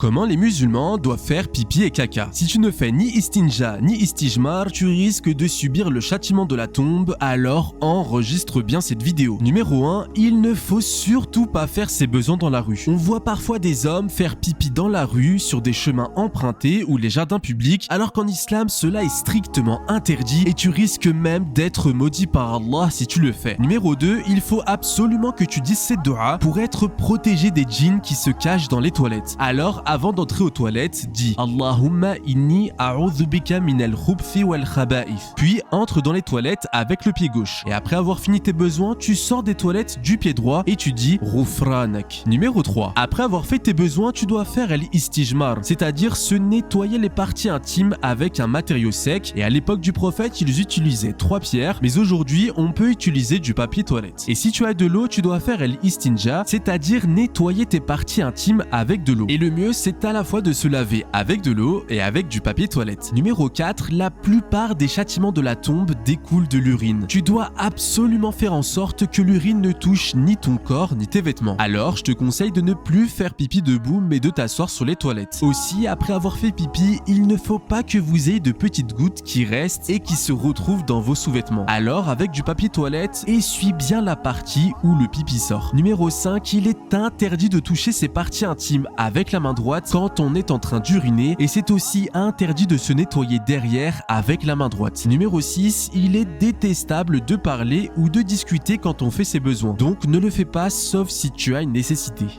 Comment les musulmans doivent faire pipi et caca? Si tu ne fais ni istinja ni istijmar, tu risques de subir le châtiment de la tombe, alors enregistre bien cette vidéo. Numéro 1, il ne faut surtout pas faire ses besoins dans la rue. On voit parfois des hommes faire pipi dans la rue, sur des chemins empruntés ou les jardins publics, alors qu'en islam cela est strictement interdit et tu risques même d'être maudit par Allah si tu le fais. Numéro 2, il faut absolument que tu dises cette dua pour être protégé des djinns qui se cachent dans les toilettes. Alors, avant d'entrer aux toilettes, dis Allahumma inni a'udhu bika minal khubthi wal khaba'ith. Puis entre dans les toilettes avec le pied gauche. Et après avoir fini tes besoins, tu sors des toilettes du pied droit et tu dis Ghufranak. Numéro 3. Après avoir fait tes besoins, tu dois faire l'istijmar, c'est-à-dire se nettoyer les parties intimes avec un matériau sec. Et à l'époque du prophète, ils utilisaient 3 pierres, mais aujourd'hui, on peut utiliser du papier toilette. Et si tu as de l'eau, tu dois faire l'istinja, c'est-à-dire nettoyer tes parties intimes avec de l'eau. Et le mieux, c'est à la fois de se laver avec de l'eau et avec du papier toilette. Numéro 4, la plupart des châtiments de la tombe découlent de l'urine. Tu dois absolument faire en sorte que l'urine ne touche ni ton corps ni tes vêtements. Alors, je te conseille de ne plus faire pipi debout mais de t'asseoir sur les toilettes. Aussi, après avoir fait pipi, il ne faut pas que vous ayez de petites gouttes qui restent et qui se retrouvent dans vos sous-vêtements. Alors, avec du papier toilette, essuie bien la partie où le pipi sort. Numéro 5, il est interdit de toucher ses parties intimes avec la main droite quand on est en train d'uriner et c'est aussi interdit de se nettoyer derrière avec la main droite. Numéro 6, il est détestable de parler ou de discuter quand on fait ses besoins. Donc ne le fais pas sauf si tu as une nécessité.